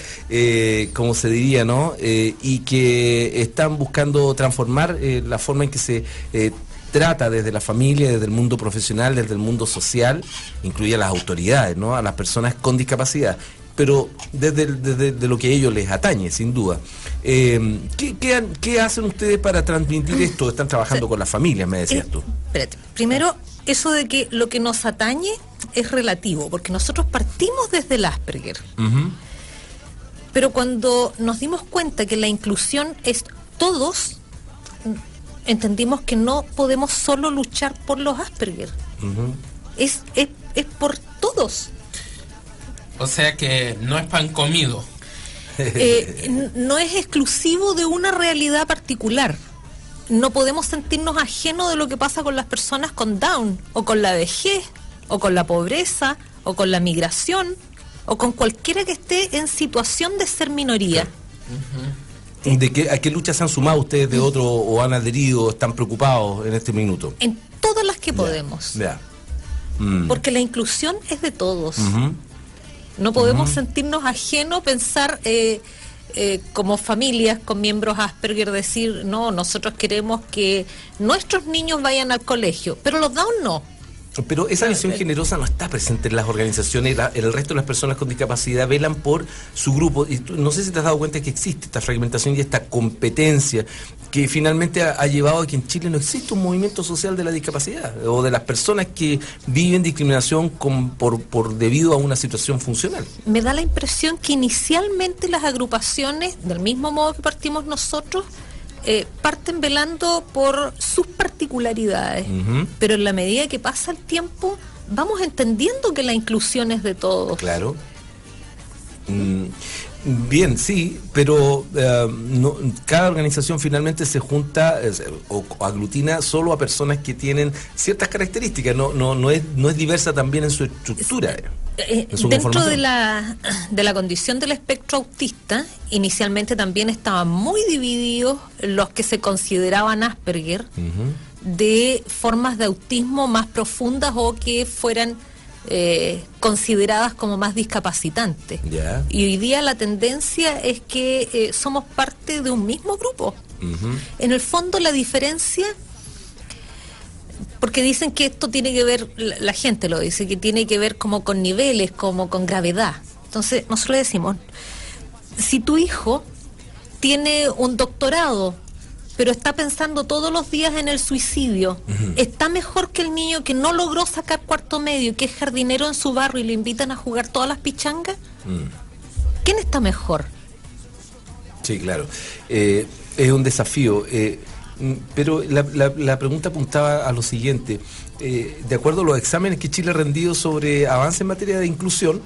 S2: como se diría, ¿no? Y que están buscando transformar la forma en que se trata desde la familia, desde el mundo profesional, desde el mundo social, incluye a las autoridades, ¿no? A las personas con discapacidad, pero desde lo que a ellos les atañe, sin duda. ¿Qué hacen ustedes para transmitir esto? Están trabajando con las familias, me decías tú.
S4: Espérate, primero, eso de que lo que nos atañe es relativo, porque nosotros partimos desde el Asperger.
S2: Uh-huh.
S4: Pero cuando nos dimos cuenta que la inclusión es todos, entendimos que no podemos solo luchar por los Asperger.
S2: Uh-huh.
S4: Es por todos.
S3: O sea que no es pan comido.
S4: No es exclusivo de una realidad particular. No podemos sentirnos ajenos de lo que pasa con las personas con Down, o con la vejez, o con la pobreza, o con la migración, o con cualquiera que esté en situación de ser minoría.
S2: Uh-huh. ¿A qué luchas han sumado ustedes de otro o han adherido, están preocupados en este minuto?
S4: En todas las que podemos. Porque la inclusión es de todos.
S2: Uh-huh.
S4: No podemos sentirnos ajenos, pensar como familias con miembros Asperger, decir, no, nosotros queremos que nuestros niños vayan al colegio, pero los Down no.
S2: Pero esa visión generosa no está presente en las organizaciones. El resto de las personas con discapacidad velan por su grupo. Y no sé si te has dado cuenta que existe esta fragmentación y esta competencia que finalmente ha llevado a que en Chile no existe un movimiento social de la discapacidad o de las personas que viven discriminación debido a una situación funcional.
S4: Me da la impresión que inicialmente las agrupaciones, del mismo modo que partimos nosotros, parten velando por sus particularidades, pero en la medida que pasa el tiempo vamos entendiendo que la inclusión es de todos.
S2: Claro. Bien, sí, pero cada organización finalmente se junta o aglutina solo a personas que tienen ciertas características, no es diversa también en su estructura.
S4: Dentro de la condición del espectro autista, inicialmente también estaban muy divididos los que se consideraban Asperger, de formas de autismo más profundas o que fueran consideradas como más discapacitantes.
S2: Yeah.
S4: Y hoy día la tendencia es que somos parte de un mismo grupo. En el fondo la diferencia, porque dicen que esto tiene que ver, la gente lo dice, que tiene que ver como con niveles, como con gravedad. Entonces nosotros le decimos, si tu hijo tiene un doctorado, pero está pensando todos los días en el suicidio, ¿está mejor que el niño que no logró sacar cuarto medio, que es jardinero en su barrio y le invitan a jugar todas las pichangas? ¿Quién está mejor?
S2: Sí, claro. Es un desafío. Pero la pregunta apuntaba a lo siguiente. De acuerdo a los exámenes que Chile ha rendido sobre avance en materia de inclusión,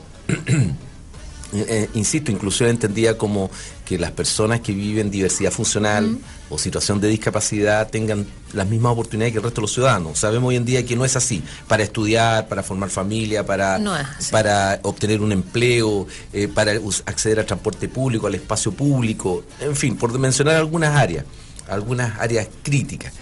S2: insisto, inclusión entendida como que las personas que viven diversidad funcional o situación de discapacidad tengan las mismas oportunidades que el resto de los ciudadanos. Sabemos hoy en día que no es así. Para estudiar, para formar familia, para obtener un empleo, para acceder al transporte público, al espacio público, en fin, por mencionar algunas áreas críticas.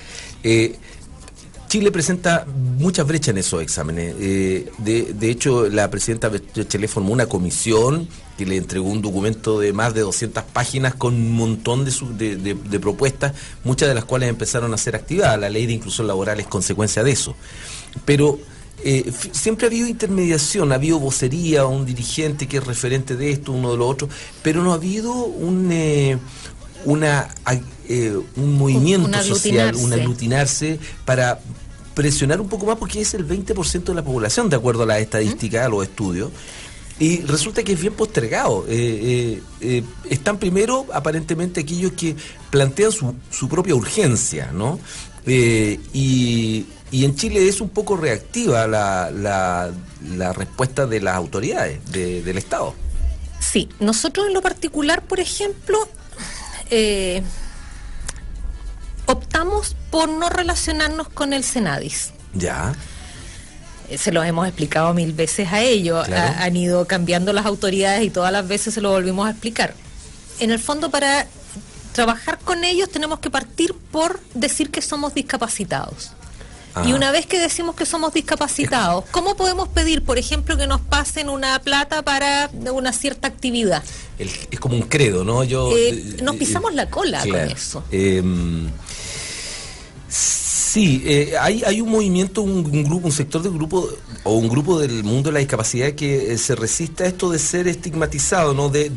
S2: Chile presenta muchas brechas en esos exámenes. De hecho, la presidenta Bachelet formó una comisión que le entregó un documento de más de 200 páginas con un montón de propuestas, muchas de las cuales empezaron a ser activadas. La ley de inclusión laboral es consecuencia de eso. Pero siempre ha habido intermediación, ha habido vocería, un dirigente que es referente de esto, uno de lo otro, pero no ha habido un movimiento social, un aglutinarse para presionar un poco más, porque es el 20% de la población, de acuerdo a las estadísticas, a los estudios, y resulta que es bien postergado. Están primero, aparentemente, aquellos que plantean su propia urgencia, ¿no? Y en Chile es un poco reactiva la respuesta de las autoridades del Estado.
S4: Sí, nosotros en lo particular, por ejemplo, optamos por no relacionarnos con el Senadis.
S2: Ya.
S4: Se los hemos explicado 1000 veces a ellos.
S2: Claro.
S4: Han ido cambiando las autoridades y todas las veces se lo volvimos a explicar. En el fondo, para trabajar con ellos tenemos que partir por decir que somos discapacitados. Y una vez que decimos que somos discapacitados, ¿cómo podemos pedir, por ejemplo, que nos pasen una plata para una cierta actividad?
S2: Es como un credo, ¿no?
S4: Nos pisamos la cola, claro, con eso.
S2: Sí, hay un movimiento, un grupo, un sector del grupo o un grupo del mundo de la discapacidad que se resiste a esto de ser estigmatizado, ¿no? De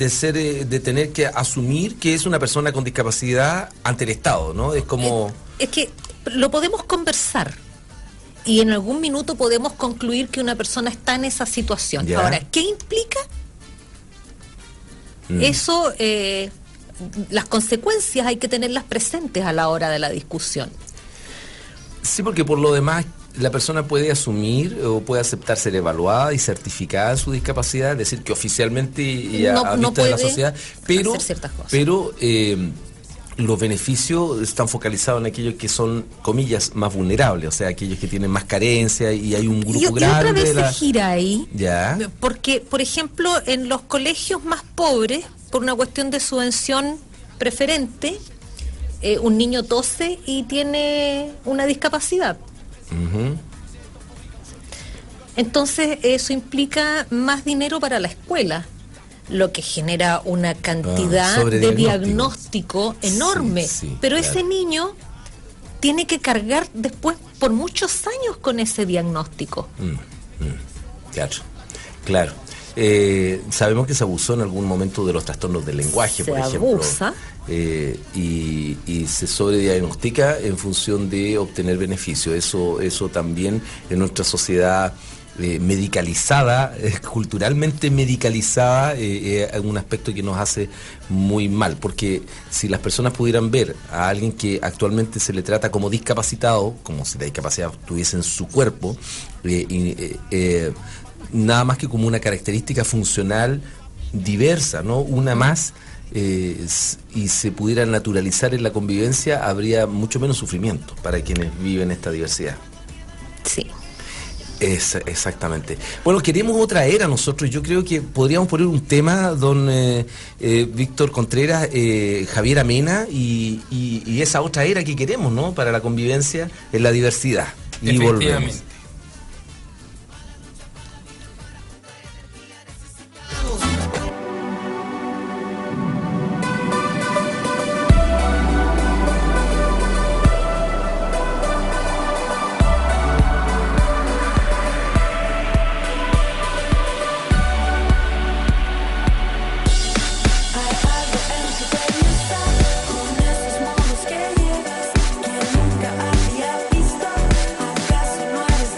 S2: tener que asumir que es una persona con discapacidad ante el Estado, ¿no? Es como...
S4: Es que lo podemos conversar y en algún minuto podemos concluir que una persona está en esa situación.
S2: ¿Ya?
S4: Ahora, ¿qué implica? Eso, las consecuencias hay que tenerlas presentes a la hora de la discusión.
S2: Sí, porque por lo demás la persona puede asumir o puede aceptar ser evaluada y certificada en su discapacidad, es decir, que oficialmente y a vista de la sociedad, pero los beneficios están focalizados en aquellos que son, comillas, más vulnerables, o sea, aquellos que tienen más carencia, y hay un grupo grande.
S4: Y otra vez se gira ahí,
S2: ¿ya?
S4: Porque, por ejemplo, en los colegios más pobres, por una cuestión de subvención preferente, un niño tose y tiene una discapacidad. Entonces, eso implica más dinero para la escuela, lo que genera una cantidad de diagnóstico enorme. Pero claro, ese niño tiene que cargar después por muchos años con ese diagnóstico.
S2: Claro. Sabemos que se abusó en algún momento de los trastornos del lenguaje, por ejemplo.
S4: Abusa.
S2: Y se sobrediagnostica en función de obtener beneficio. Eso también en nuestra sociedad medicalizada, culturalmente medicalizada, es un aspecto que nos hace muy mal, porque si las personas pudieran ver a alguien que actualmente se le trata como discapacitado, como si la discapacidad estuviese en su cuerpo, nada más que como una característica funcional diversa, ¿no? Una más, y se pudiera naturalizar en la convivencia, habría mucho menos sufrimiento para quienes viven esta diversidad.
S4: Sí.
S2: Exactamente. Bueno, queremos otra era nosotros. Yo creo que podríamos poner un tema, don Víctor Contreras, Javier Amena, y esa otra era que queremos, ¿no? Para la convivencia en la diversidad. Y volvemos.
S15: ¿Acaso no eres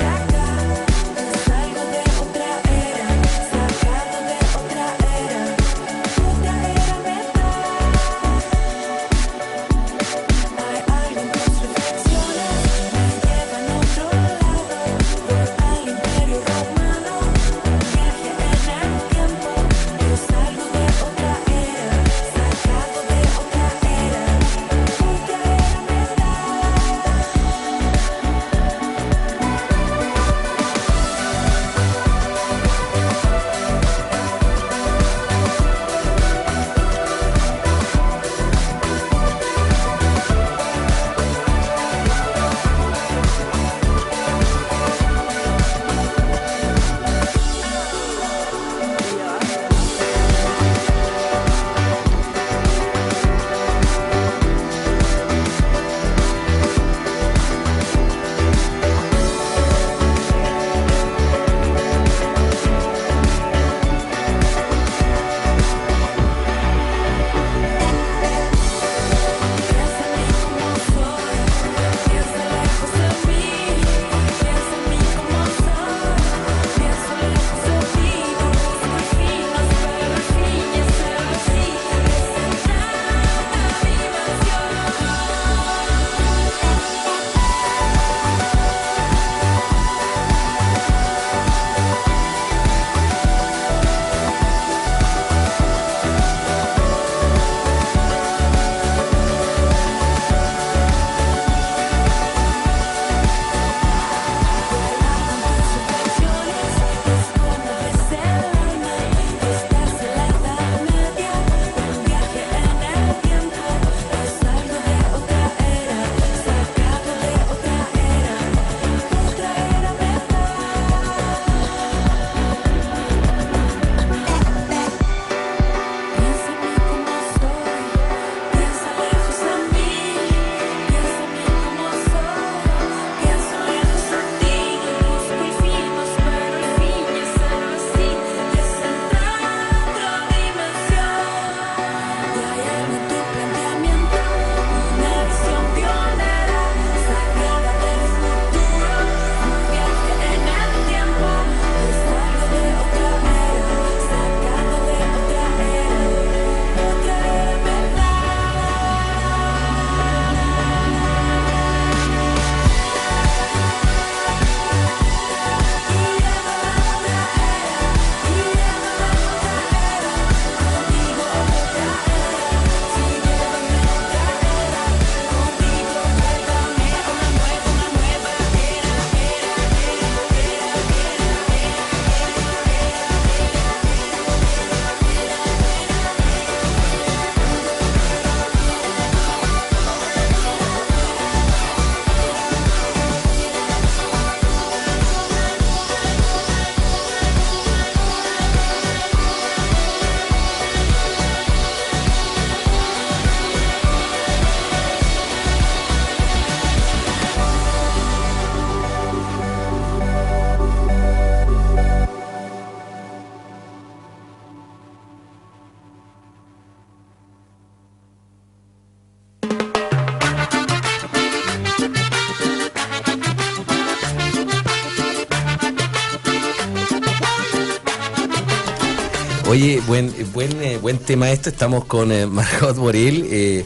S2: Oye, buen tema esto. Estamos con Margot Borel,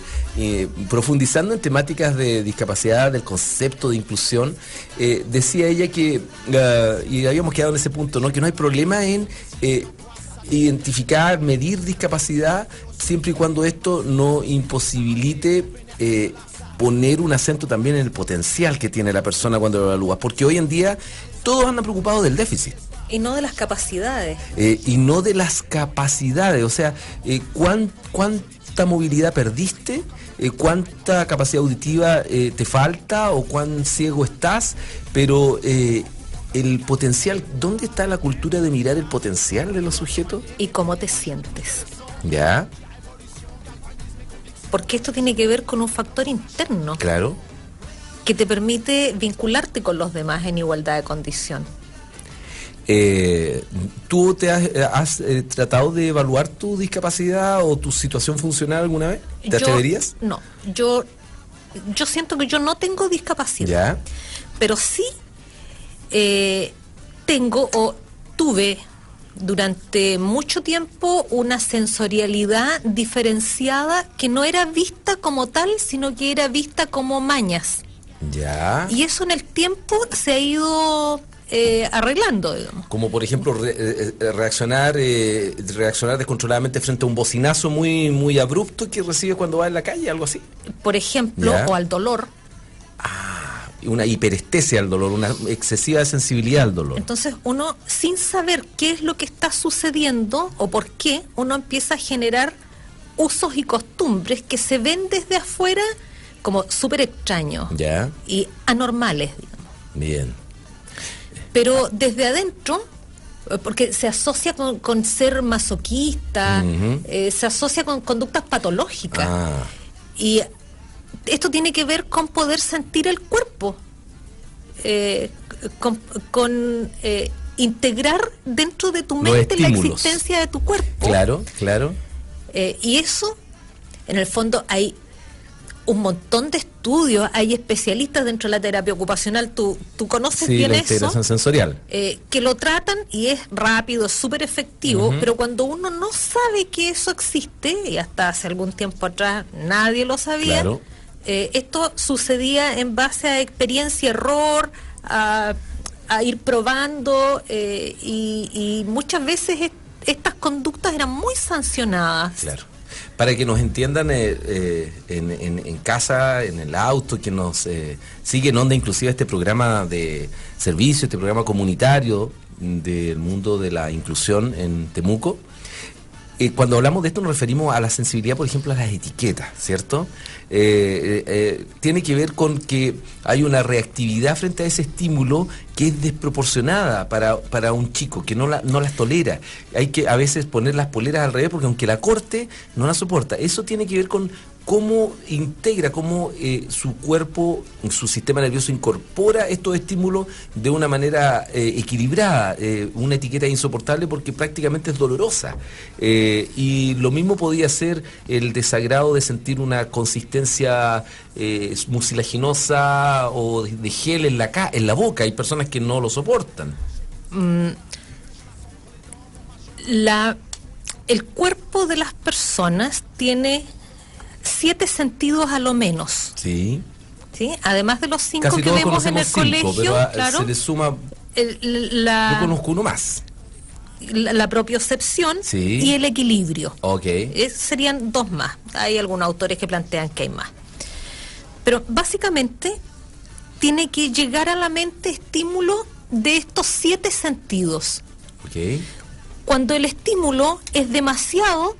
S2: profundizando en temáticas de discapacidad, del concepto de inclusión. Decía ella que, y habíamos quedado en ese punto, ¿no? Que no hay problema en identificar, medir discapacidad, siempre y cuando esto no imposibilite poner un acento también en el potencial que tiene la persona cuando lo evalúa. Porque hoy en día todos andan preocupados del déficit.
S4: Y no de las capacidades.
S2: O sea, ¿cuánta movilidad perdiste? ¿Cuánta capacidad auditiva te falta? ¿O cuán ciego estás? Pero el potencial, ¿dónde está la cultura de mirar el potencial de los sujetos?
S4: ¿Y cómo te sientes?
S2: ¿Ya?
S4: Porque esto tiene que ver con un factor interno.
S2: Claro.
S4: Que te permite vincularte con los demás en igualdad de condición.
S2: ¿Tú te has tratado de evaluar tu discapacidad o tu situación funcional alguna vez? ¿Te atreverías?
S4: No, yo siento que yo no tengo discapacidad.
S2: ¿Ya?
S4: Pero sí tengo o tuve durante mucho tiempo una sensorialidad diferenciada que no era vista como tal, sino que era vista como mañas.
S2: Ya.
S4: Y eso en el tiempo se ha ido arreglando, digamos.
S2: Como por ejemplo reaccionar descontroladamente frente a un bocinazo muy abrupto que recibe cuando va en la calle, algo así.
S4: Por ejemplo,
S2: ¿ya?
S4: O al dolor.
S2: Una hiperestesia al dolor, una excesiva sensibilidad al dolor.
S4: Entonces uno, sin saber qué es lo que está sucediendo o por qué, uno empieza a generar usos y costumbres que se ven desde afuera como súper extraños.
S2: ¿Ya?
S4: Y anormales, digamos.
S2: Bien.
S4: Pero desde adentro, porque se asocia con ser masoquista, se asocia con conductas patológicas. Y esto tiene que ver con poder sentir el cuerpo, con integrar dentro de tu mente la existencia de tu cuerpo.
S2: Claro, claro.
S4: Y eso, en el fondo, hay un montón de estudios, hay especialistas dentro de la terapia ocupacional, tú conoces bien
S2: la
S4: eso,
S2: integración sensorial,
S4: que lo tratan y es rápido, es súper efectivo, pero cuando uno no sabe que eso existe, y hasta hace algún tiempo atrás nadie lo sabía,
S2: claro.
S4: Esto sucedía en base a experiencia-error, a ir probando, y muchas veces estas conductas eran muy sancionadas.
S2: Claro. Para que nos entiendan en casa, en el auto, que nos sigue en onda inclusiva este programa de servicio, este programa comunitario del mundo de la inclusión en Temuco. Cuando hablamos de esto nos referimos a la sensibilidad, por ejemplo, a las etiquetas, ¿cierto? Tiene que ver con que hay una reactividad frente a ese estímulo que es desproporcionada para un chico, que no las tolera. Hay que a veces poner las poleras al revés, porque aunque la corte, no la soporta. Eso tiene que ver con cómo integra, cómo su cuerpo, su sistema nervioso incorpora estos estímulos de una manera equilibrada. Una etiqueta insoportable porque prácticamente es dolorosa. Y lo mismo podía ser el desagrado de sentir una consistencia mucilaginosa o de gel en la boca. Hay personas que no lo soportan.
S4: El cuerpo de las personas tiene 7 sentidos a lo menos.
S2: Sí.
S4: ¿Sí? Además de los 5
S2: Casi
S4: que vemos en el
S2: 5,
S4: colegio,
S2: pero
S4: claro,
S2: se le suma. Yo conozco uno más.
S4: La propiocepción,
S2: sí,
S4: y el equilibrio.
S2: Okay.
S4: Serían 2 más. Hay algunos autores que plantean que hay más. Pero básicamente tiene que llegar a la mente estímulo de estos 7 sentidos.
S2: Okay.
S4: Cuando el estímulo es demasiado,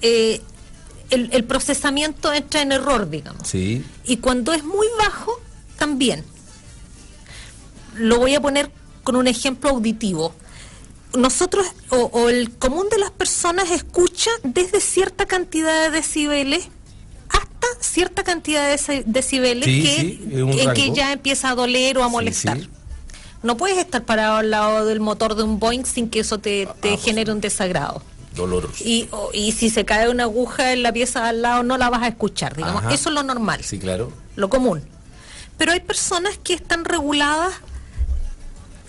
S4: el procesamiento entra en error, digamos.
S2: Sí.
S4: Y cuando es muy bajo, también. Lo voy a poner con un ejemplo auditivo. Nosotros, o el común de las personas, escucha desde cierta cantidad de decibeles hasta cierta cantidad de decibeles que ya empieza a doler o a molestar. Sí. No puedes estar parado al lado del motor de un Boeing sin que eso te genere un desagrado.
S2: Doloroso.
S4: Y si se cae una aguja en la pieza al lado, no la vas a escuchar, digamos. Ajá. Eso es lo normal.
S2: Sí, claro.
S4: Lo común. Pero hay personas que están reguladas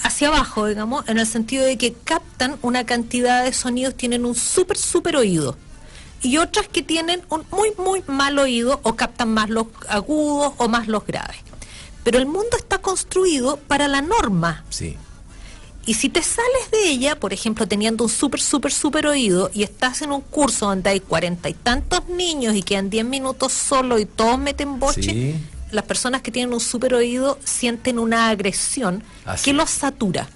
S4: hacia abajo, digamos, en el sentido de que captan una cantidad de sonidos, tienen un súper oído. Y otras que tienen un muy mal oído o captan más los agudos o más los graves. Pero el mundo está construido para la norma.
S2: Sí.
S4: Y si te sales de ella, por ejemplo, teniendo un súper oído y estás en un curso donde hay 40 y tantos niños y quedan 10 minutos solo y todos meten boche,
S2: Sí.
S4: las personas que tienen un súper oído sienten una agresión que los satura.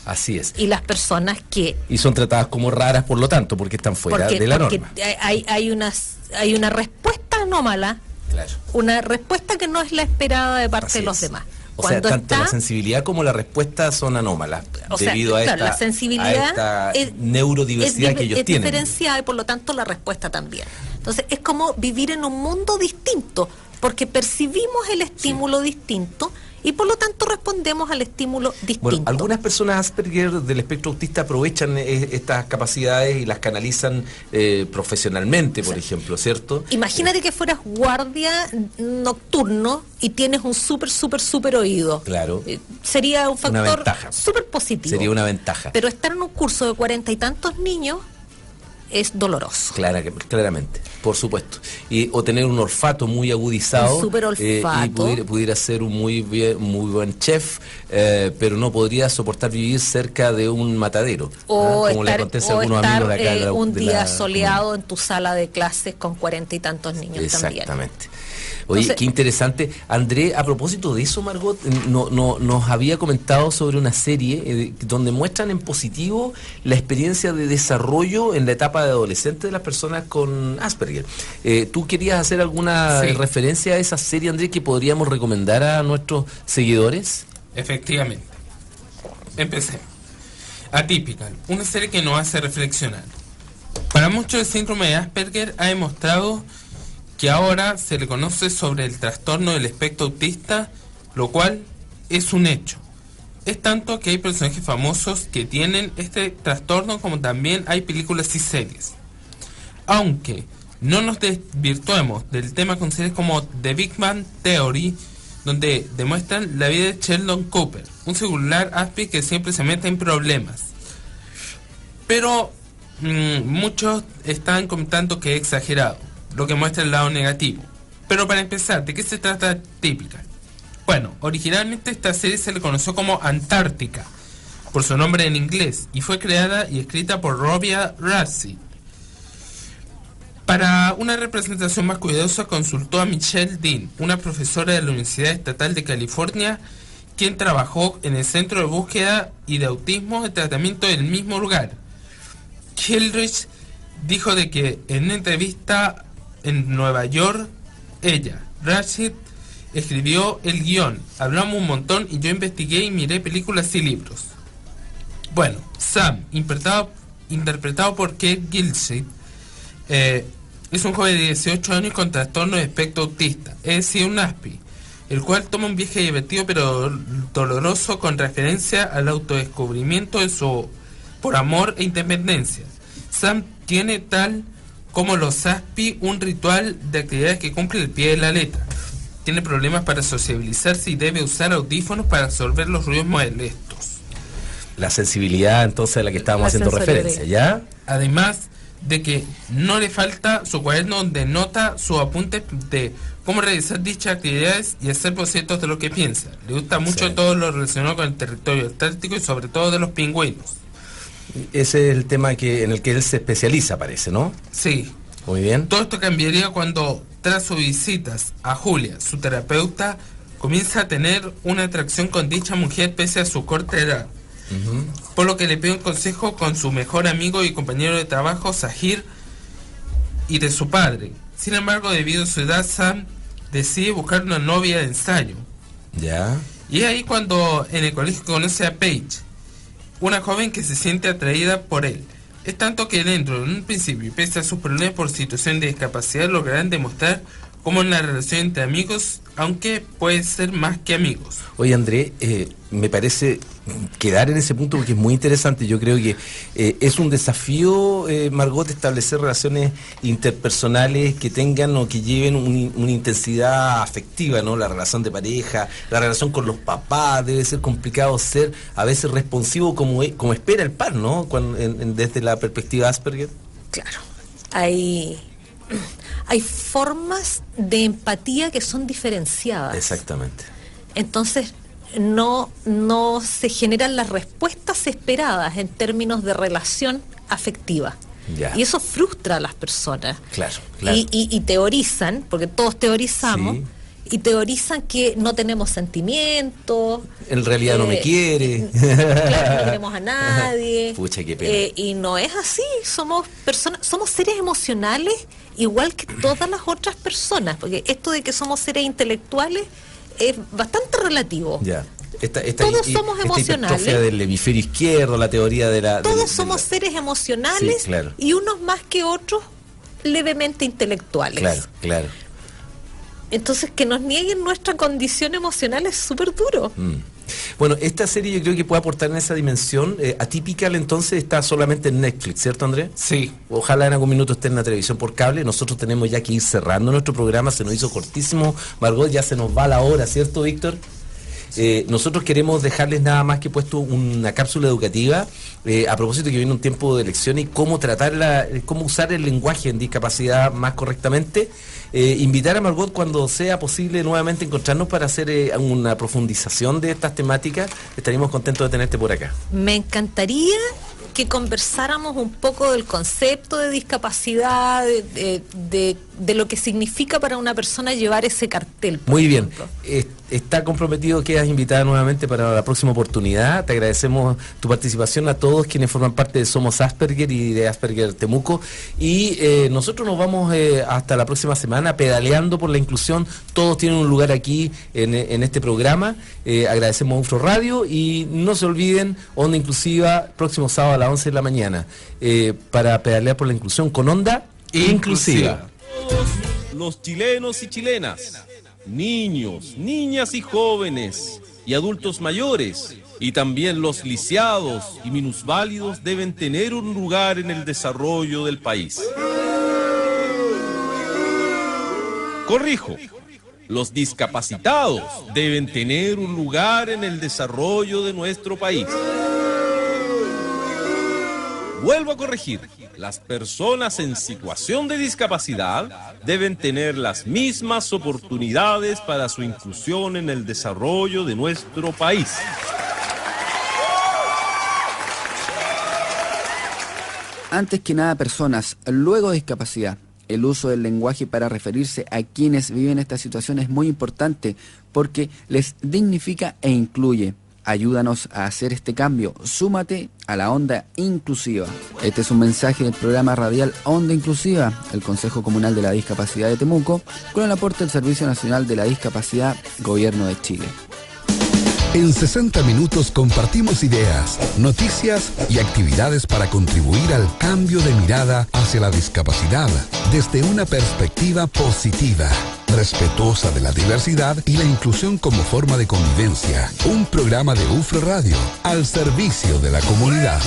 S2: Así es.
S4: Y las personas que...
S2: Y son tratadas como raras, por lo tanto, porque están fuera de la norma.
S4: Hay una respuesta anómala,
S2: Claro.
S4: una respuesta que no es la esperada de parte
S2: Así
S4: de los
S2: es.
S4: demás.
S2: O sea, tanto la sensibilidad como la respuesta son anómalas, debido a
S4: claro,
S2: esta,
S4: la sensibilidad
S2: a esta neurodiversidad que ellos
S4: es
S2: tienen.
S4: diferenciada y por lo tanto la respuesta también. Entonces es como vivir en un mundo distinto, porque percibimos el estímulo distinto y por lo tanto respondemos al estímulo distinto.
S2: Bueno, algunas personas Asperger del espectro autista aprovechan estas capacidades y las canalizan profesionalmente, por ejemplo, ¿cierto?
S4: Imagínate que fueras guardia nocturno y tienes un súper oído.
S2: Claro.
S4: Sería un
S2: Una
S4: factor
S2: ventaja.
S4: súper positivo.
S2: Sería una ventaja.
S4: Pero estar en un curso de 40 y tantos niños es doloroso.
S2: Claramente, por supuesto. O tener un olfato muy agudizado.
S4: Un súper olfato.
S2: Y pudiera ser un muy buen chef, pero no podría soportar vivir cerca de un matadero.
S4: O
S2: como le
S4: estar,
S2: acontece a algunos amigos de acá.
S4: un día soleado en tu sala de clases con 40 y tantos niños también.
S2: Exactamente. Oye,
S4: Entonces,
S2: qué interesante. André, a propósito de eso, Margot, nos había comentado sobre una serie donde muestran en positivo la experiencia de desarrollo en la etapa de adolescente de las personas con Asperger. ¿Tú querías hacer alguna referencia a esa serie, André, que podríamos recomendar a nuestros seguidores?
S3: Efectivamente. Empecemos. Atypical, una serie que nos hace reflexionar. Para muchos el síndrome de Asperger ha demostrado que ahora se le conoce sobre el trastorno del espectro autista, lo cual es un hecho. Es tanto que hay personajes famosos que tienen este trastorno, como también hay películas y series. Aunque no nos desvirtuemos del tema con series como The Big Bang Theory, donde demuestran la vida de Sheldon Cooper, un singular Asperger que siempre se mete en problemas. Pero muchos están comentando que es exagerado, lo que muestra el lado negativo. Pero para empezar, ¿de qué se trata Típica? Bueno, originalmente esta serie se le conoció como Antártica, por su nombre en inglés, y fue creada y escrita por Robia Rassi. Para una representación más cuidadosa consultó a Michelle Dean, una profesora de la Universidad Estatal de California, quien trabajó en el Centro de Búsqueda y de Autismo y Tratamiento del mismo lugar. Kildrich dijo de que en una entrevista en Nueva York, Rashid, escribió el guión, hablamos un montón y yo investigué y miré películas y libros. Bueno, Sam, interpretado por Kate Gilchrist, es un joven de 18 años con trastorno de espectro autista, es decir, un ASPI, el cual toma un viaje divertido pero doloroso con referencia al autodescubrimiento de su por amor e independencia. Sam tiene, tal como los ASPI, un ritual de actividades que cumple el pie de la letra. Tiene problemas para sociabilizarse y debe usar audífonos para absorber los ruidos molestos.
S2: La sensibilidad, entonces, a la que estábamos haciendo referencia, ¿ya?
S3: Además de que no le falta su cuaderno donde nota sus apuntes de cómo realizar dichas actividades y hacer bocetos de lo que piensa. Le gusta mucho todo lo relacionado con el territorio antártico y sobre todo de los pingüinos.
S2: Ese es el tema en el que él se especializa, parece, ¿no?
S3: Sí.
S2: Muy bien.
S3: Todo esto cambiaría cuando, tras sus visitas a Julia, su terapeuta, comienza a tener una atracción con dicha mujer pese a su corta edad. Por lo que le pide un consejo con su mejor amigo y compañero de trabajo, Sahir, y de su padre. Sin embargo, debido a su edad, Sam decide buscar una novia de ensayo.
S2: Ya.
S3: Y es ahí cuando en el colegio conoce a Paige, una joven que se siente atraída por él. Es tanto que dentro de un principio, pese a sus problemas por situación de discapacidad, lograrán demostrar como una relación entre amigos, aunque puede ser más que amigos.
S2: Oye, André, me parece quedar en ese punto porque es muy interesante. Yo creo que es un desafío, Margot, establecer relaciones interpersonales que tengan o que lleven una intensidad afectiva, ¿no? La relación de pareja, la relación con los papás, debe ser complicado ser a veces responsivo como espera el par, ¿no? Desde la perspectiva Asperger.
S4: Claro, hay formas de empatía que son diferenciadas.
S2: Exactamente.
S4: Entonces, no se generan las respuestas esperadas en términos de relación afectiva.
S2: Ya.
S4: Y eso frustra a las personas.
S2: Claro.
S4: Y teorizan, porque todos teorizamos,
S2: sí.
S4: Y teorizan que no tenemos sentimientos.
S2: En realidad no me quiere.
S4: Claro, no queremos a nadie.
S2: Pucha, qué pena.
S4: Y no es así. Somos personas, somos seres emocionales igual que todas las otras personas. Porque esto de que somos seres intelectuales es bastante relativo.
S2: Ya.
S4: Todos somos emocionales.
S2: Hipertrofia del hemisferio izquierdo, la teoría de la...
S4: Todos somos seres emocionales,
S2: sí, claro.
S4: Y unos más que otros levemente intelectuales.
S2: Claro.
S4: Entonces, que nos nieguen nuestra condición emocional es súper duro.
S2: Bueno, esta serie yo creo que puede aportar en esa dimensión. Atypical, entonces, está solamente en Netflix, ¿cierto, Andrés?
S3: Sí.
S2: Ojalá en algún minuto esté en la televisión por cable. Nosotros tenemos ya que ir cerrando nuestro programa. Se nos hizo cortísimo, Margot, ya se nos va la hora, ¿cierto, Víctor? Nosotros queremos dejarles nada más que puesto una cápsula educativa a propósito que viene un tiempo de elecciones y cómo cómo usar el lenguaje en discapacidad más correctamente. Invitar a Margot cuando sea posible nuevamente encontrarnos para hacer una profundización de estas temáticas. Estaríamos contentos de tenerte por acá.
S4: Me encantaría que conversáramos un poco del concepto de discapacidad, de lo que significa para una persona llevar ese cartel.
S2: Muy bien. Está comprometido, quedas invitada nuevamente para la próxima oportunidad. Te agradecemos tu participación a todos quienes forman parte de Somos Asperger y de Asperger Temuco. Y nosotros nos vamos hasta la próxima semana pedaleando por la inclusión. Todos tienen un lugar aquí en este programa. Agradecemos a UFRO Radio y no se olviden, Onda Inclusiva, próximo sábado a las 11 de la mañana, para pedalear por la inclusión con Onda Inclusiva.
S15: Todos los chilenos y chilenas, niños, niñas y jóvenes y adultos mayores y también los lisiados y minusválidos deben tener un lugar en el desarrollo del país. Corrijo, los discapacitados deben tener un lugar en el desarrollo de nuestro país. Vuelvo a corregir, las personas en situación de discapacidad deben tener las mismas oportunidades para su inclusión en el desarrollo de nuestro país.
S16: Antes que nada, personas, luego discapacidad. El uso del lenguaje para referirse a quienes viven esta situación es muy importante porque les dignifica e incluye. Ayúdanos a hacer este cambio. Súmate a la Onda Inclusiva. Este es un mensaje del programa radial Onda Inclusiva, el Consejo Comunal de la Discapacidad de Temuco, con el aporte del Servicio Nacional de la Discapacidad, Gobierno de Chile.
S1: En 60 minutos compartimos ideas, noticias y actividades para contribuir al cambio de mirada hacia la discapacidad desde una perspectiva positiva, respetuosa de la diversidad y la inclusión como forma de convivencia. Un programa de UFRO Radio al servicio de la comunidad.